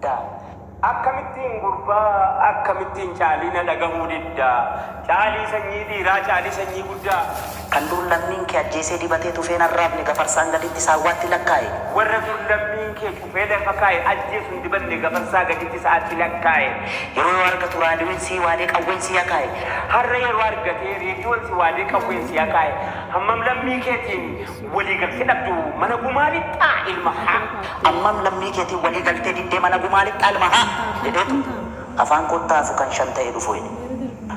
guddaa. Akkamittiin gurbaa akkamittiin caalina dhagahuu diddaa. Caalii sanyii dhiiraa caalii sanyii guddaa. Kan dur lammiin kee ajjeesee dibatee tufeen arraabne gafarsaan gaditti saawwaatti lakkaa'e. Warra dur lammiin kee cufee lafa kaa'e ajjeesuun dibanne gafarsaa gaditti sa'aatti lakkaa'e. Yeroo argatu raadiyoon sii waadee qawween sii akaa'e. Har'a yeroo argatee reediyoon sii waadee qawween sii akaa'e. Hammam lammii keetiin walii galtee dhabdu mana gumaalixxaa ilma haa. Ammam lammii keetiin walii galtee diddee mana gumaalixxaa ilma haa jedheetu afaan kottaafu kan shan ta'e dhufu inni.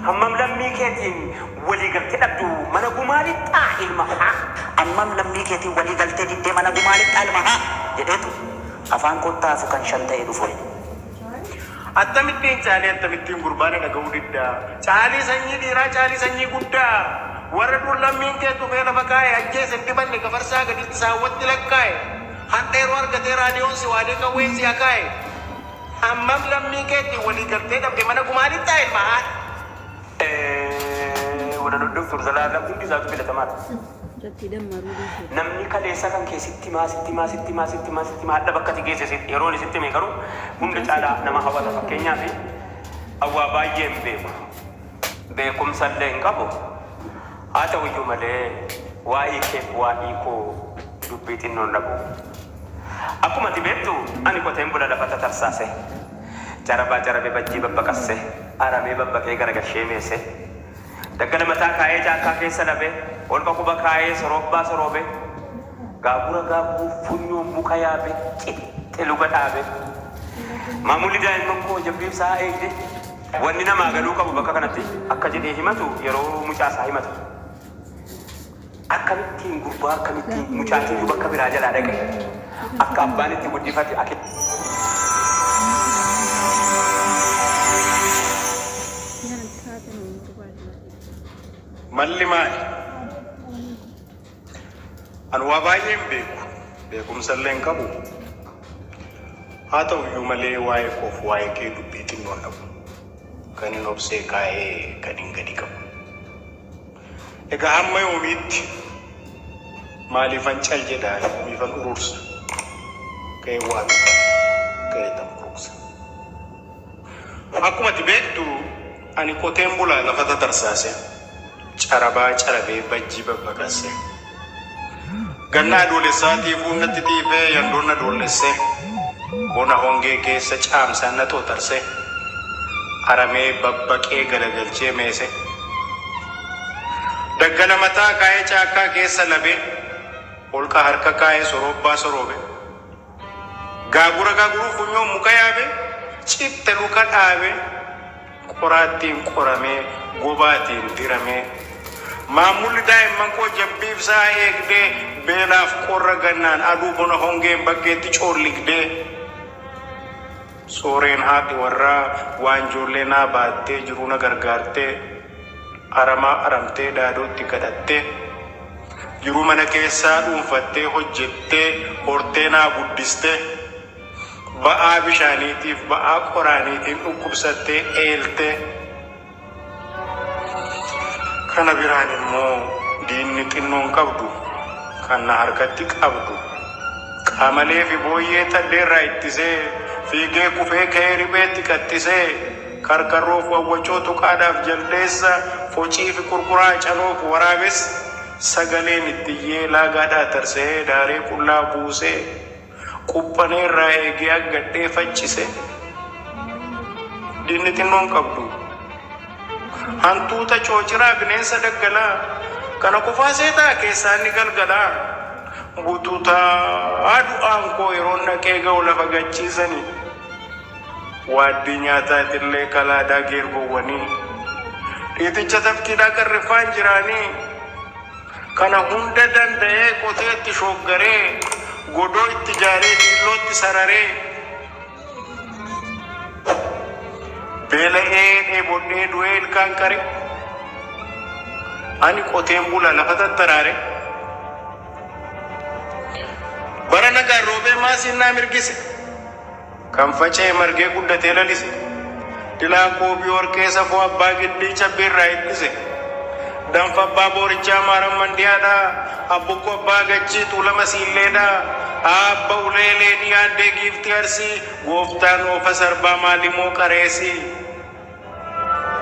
Hammam lammii keetiin walii galtee dhabdu mana gumaalixxaa ilma haa. Ammam lammii keetiin walii galtee diddee mana gumaalixxaa ilma haa jedheetu afaan kottaafu kan shan ta'e dhufu inni. Akkamittiin caalii akkamittiin gurbaana dhagahuu diddaa. Caalii sanyii dhiiraa caalii sanyii guddaa. Warra dur lammiin kee tufee lafa kaa'e ajjeese dibanne gafarsaa gaditti saawwatti lakkaa'e. Hadha yeroo argatee raadiyoon si waadee qawween si akaa'e. Hammam lammii keetiin walii galtee dhabde mana gumaalixxaa ilma haa. Wada Dr. Zalaalam hundi isaatu filatamaadha. Namni kaleessa kan keessatti maasitti hadha bakka ati geesse yeroon isitti mee garuu hunda caalaa nama hawwata fakkeenyaaf awwaa baay'ee hin beeku. Beekumsallee hin qabu. Haa ta'uyyuu malee waa'ee kee waa'ee koo dubbii xinnoon dhabu. Akkuma ati beektu ani qoteen bula lafa tatarsaase. Jarabee bajjii babbaqasse. Aramee babbaqee garagashee meesse. Daggala mataa kaayee jaakkaa keessa dhabe. Olqa quba kaayee soroobbaa soroobe. Gaagura gaaguu funyoon muka yaabe. Qixxe luga dhaabe. Maamulli daa'imman koo jabbiibsaa eegde. Wanni namaa galuu qabu bakka kanatti akka jedhee himatu yeroo mucaasaa himatu. Akkamittiin gurbaa akkamittiin mucaatiin bakka biraa jalaa dhaqe. Akka abbaan itti guddifate ake. Malli maali? Ani waa baay'ee hin beeku. Beekumsallee hin qabu. Haa ta'uyyuu malee waa'ee koof waa'ee kee dubbii xinnoon dhabu. Kan hin obsee kaa'ee kan hin gadi qabu. Egaa hamma yoomiitti maaliifan cal jedhaa miifan urursa ka'ee waan ka'ee tamkuusa. Akkuma ati beektu ani qoteen bulaa lafa tatarsaase carabee bajjii babbaqasse. Ganna adoolessaatiif hundatti xiifee yandoon adoolesse bona hongee keessa caamsaan na xootarse. Aramee babbaqee galagalchee meese. Daggala mataa kaayee caakkaa keessa labe. Olqa harka kaayee soroobbaa soroobe. Gaaguruu funyoon muka yaabe. Citte luka dhaabe. Qoraattiin qoramee gobaatiin diramee. Maamulli daa'imman koo jabbiibsaa eegdee beelaaf qorra gannaan aduu bona hongeen bakkeetti coolligdee. Sooreen haati warraa waan ijoollee naa baattee jiruu na gargaartee. Aramaa aramtee daadootti kadhattee. Jiruu mana keessaa dhuunfattee hojjettee hortee naa guddistee. Ba'aa bishaaniitiif ba'aa qoraaniitiin dhukkubsattee eeltee. Kana biraan immoo diinni xinnoon qabdu kan na harkatti qabdu. Qaamalee fi booyyee talleerraa ittisee fiigee kufee ka'ee ripheetti qattisee. Karkarroof wawwachoo tuqaadhaaf jaldeessa focii fi kurkuraa caloof waraabes sagaleen ittiyyee laagaadhaa tarsee daaree qullaa buusee quphaneerraa eegee aggadhee faccise. Diinni xinnoon qabdu hantuuta coociraa bineensa daggalaa kana qofaa seetaa keessaa ni galgalaa. Butuutaa du'aan koo yeroon dhaqee ga'u lafa gachiisanii. Waaddi nyaataatillee kalaadaa geergowwanii. Dhiiticha tafkiidhaa qarriffaan jiraanii. Kana hunda danda'ee qoteetti shoggaree godoo itti jaaree diillootti sararee. Beela'ee dheebodhee du'ee ilkaan qare. Ani qoteen bula lafa tattaraare. Bara nagaan roobee maasiin naa mirgise. Kan faca'ee margee guddatee lalise. Dilaa koobii horkee safoo abbaa giddii cabbiirraa ittise. Danfa abbaa boorichaa maaran mandiyaadhaa. Abbukko abbaa gachii tuulama siilleedhaa. abba uleeleen yaadde giifti arsi gooftaan oofa sarbaa maalimoo qareesi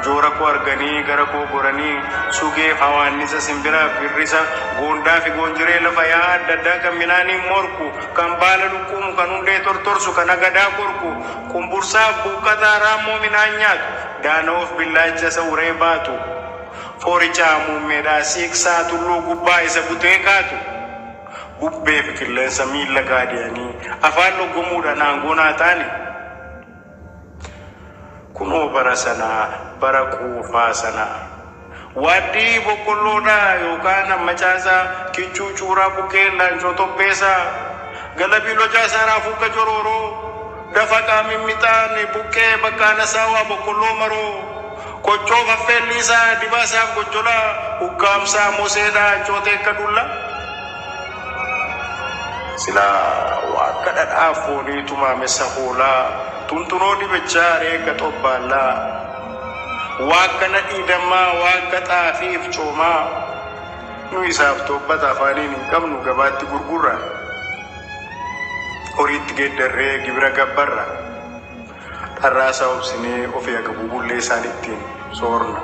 joora koo arganii gara koo goranii sugeef hawaannisa simbiraaf girrisa goondaa fi goonjiree lafa yaa adda addaa kan minaaniin morku kan baala lukkuumu kan hundee tortorsu kan agadaa korku kumbursaaf buuqqataa raammoo minaan nyaatu daana'uuf billaacha isa uree baatu fooricha muummeedhaa siiqsaa tulluu gubbaa isa butee kaatu bubbee fi qilleensa miilla gaadi'anii afaan loggomuudhaan aangoonaa taane kunoo bara sanaa bara quufaa sanaa waaddii boqqolloodhaa yookaan ammacaasaa kichuu cuuraa bukkee laanchoo topheessaa galabii lojaasaa raafuuqa jorooroo dafa qaamimixaan bukkee bakkaana saawaa boqqolloo maroo kochoo faffeelliisaa dibaasaaf gojjolaa ukkaamsaa moseedhaa ancootee akka dulla silaa akka dhadhaaf foonii tumaamessa hoolaa tuntunoo dibichaa reega xobbaallaa waakka nadhii dammaa waakka xaafiif coomaa nu isaaf tobbata afaaniin hin qabnu gabaatti gurgurra horiitti geeddarree gibira gabbarra dharraasaa obsinee ofii akka bubullee isaan ittiin soorna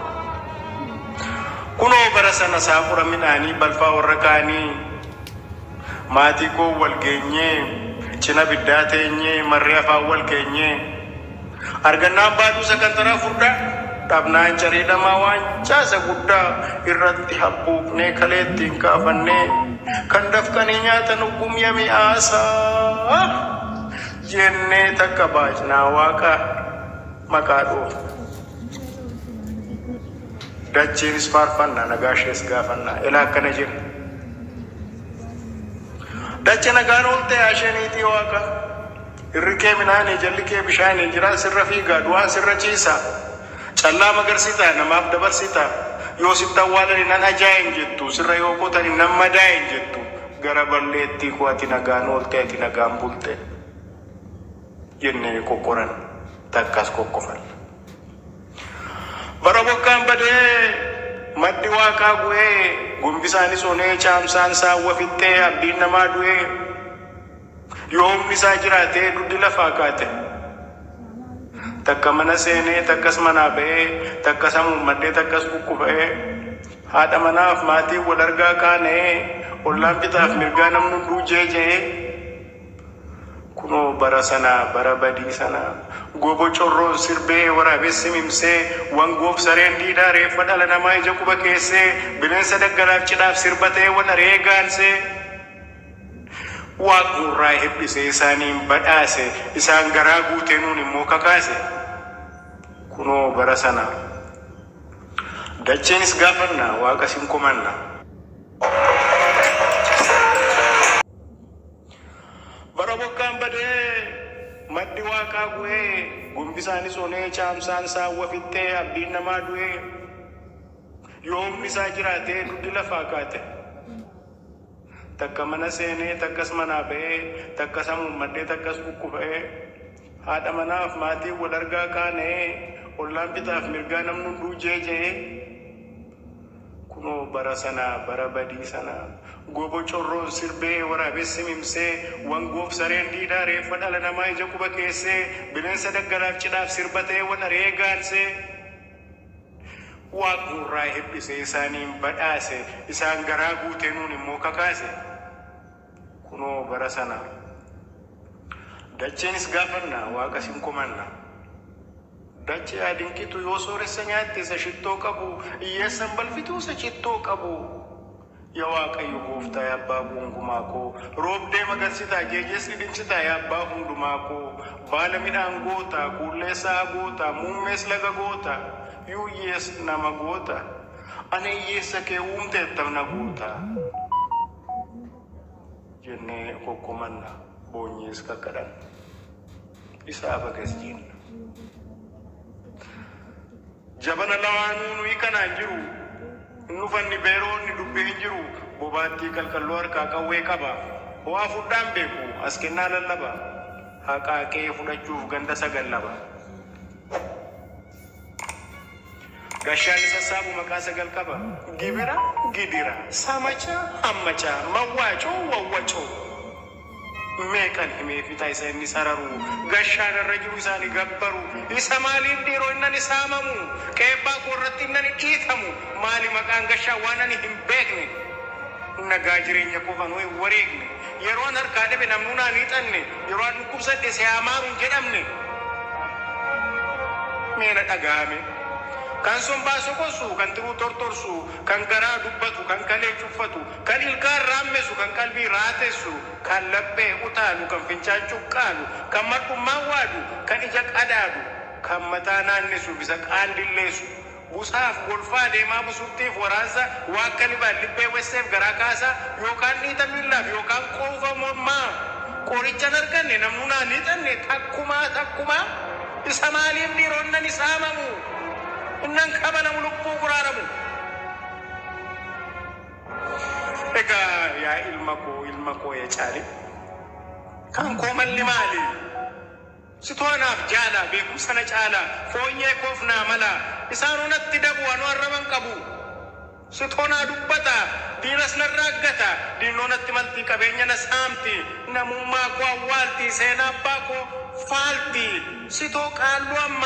kunoo bara sana saafura midhaanii balfaa warra kaanii maatii koo wal geenyee cina biddaa teenyee marree afaan wal keenyee argannaan baaduu sagantaraa furdaa dhabnaan cariidhamaa waan caasa guddaa irratti habbuufnee kaleettiin kaafannee kan dafqanii nyaatan huggumya mi'aasaa jennee takka baajnaa waaqa maqaa dhoof dachiinis faarfannaa nagaashees gaafannaa ilaa akkana jenna dacha nagaan oolte asheniitii waaqa irri kee minaanii jalli kee bishaanii jiraa sirra fiigaa du'aan sirra ciisa callaa magarsitaa namaaf dabarsitaa yoo sitti awwaalanii nan ajaa'in jettu sirra yoo qotanii nan madaa'in jettu gara balleettii koo ati nagaan oolte ati nagaan bulte jennee kokkoran takkas kokkofan bara bokkaan badee maddi waaqaa gu'ee gumbisaanis onee caamsaan saawwa fixxee abdiin namaa du'ee yoo humni isaa jiraatee duddi lafaa kaate takka mana seenee takkas manaa ba'ee takkas hamuummaddee takkas kukkufa'ee haadha manaaf maatiin wal argaa kaanee ollaan bitaaf mirgaa namni hunduu jeejee kunoo bara sanaa bara badii sanaa gobo corroon sirbee waraabessi mimsee wangoof sareen diidaa reeffa dhala namaa ija quba keessee bineensa daggalaaf cidhaaf sirbatee wal areegaansee waaqnurraa hebbisee isaaniin badhaase isaan garaa guutee nuun immoo kakaase kunoo bara sanaa dacheenis gaafannaa waaqa sin komanna bara bokkaan badee maddi waaqaa gu'ee gumbisaanis onee caamsaan saawwa fixxee abdiin namaa du'ee yoo humni isaa jiraatee duddi lafaa kaate takka mana seenee takkas manaa ba'ee takkas hamuummaddee takkas kukkufa'ee haadha manaaf maatiin wal argaa kaanee ollaan bitaaf mirgaa namni hunduu jeejee kunoo bara sanaa bara badii sanaa gobo corroon sirbee waraabessi mimsee wangoof sareen diidaa reeffa dhala namaa ija quba keessee bineensa daggalaaf cidhaaf sirbatee wal areegaansee waaqnurraa hebbisee isaaniin badhaase isaan garaa guutee nuun immoo kakaase kunoo bara sanaa dacheenis gaafannaa waaqa sin komanna dachi adinqitu yoo sooressa nyaatte isa shittoo qabu hiyyeessan balfituu isa cittoo qabu yaa waaqayyo gooftaa yaa abbaa gonkumaa koo roobdee magarsitaa jeejessi dhimsitaa yaa abbaa hundumaa koo baala midhaan goota kuulleessaa goota muummees laga goota yuuyyees nama goota ana hiyyeessa kee uumteettamna goota jennee kokkomanna boonyees kakkadhan isaa bagas jenna jabana lawaanuu nuyi kanaan jiru nufanni beeroonni dubbii hin jiru bobaattii kalkalloo harkaa qawwee qaba ho'aa fudhaan beeku as kennaa lallaba haqaaqee fudhachuuf ganda sagallaba gashaan sassaabu maqaa sagal qaba gibira gidira samacha hammacha mawwaacoo wawwacoo meeqan himee fitaa isa inni sararu gashaan irra jiru isaanii gabbaru isa maaliif dhiiroo innan isaamamu qeebbaa koorratti innan dhiitamu maali maqaan gashaa waan ani hin beekne nagaa jireenya qofan way wareegne yeroon harkaa dhabe namnu naa hiixanne yeroo an dhukkubsadhe si haamaaruun jedhamne meena dhagaame kan sombaa sokosu kan tiruu tortorsu kan garaa dubbatu kan kalee cuffatu kan ilkaan raammesu kan qalbii raatessu kan laphee utaalu kan fincaan cuqqaalu kan madhummaan waadu kan ija qadaadu kan mataa naannesu bisa qaandilleessu busaaf golfaa deemaa busurtiif waraansa waakka libaan libbee wesseef garaa kaasaa yookaan niita miillaaf yookaan qoofa mormaa qorichan arganne namnu naa niixanne takkumaa isa maaliif dhiiroonnan isaamamu innan kabalamu lubbuu guraaramu egaa yaa ilma koo ya caale kan koo malli maali sitoonaaf jaala beekumsa na caala foonyee koof naa mala isaan onatti dabu anu arraban qabu sitoonaa dubbata diinas narraa aggata diinoonatti maltii qabeenya na saamti namummaa koo awwaalti seenaa abbaa koo faalti sitoo qaallu amma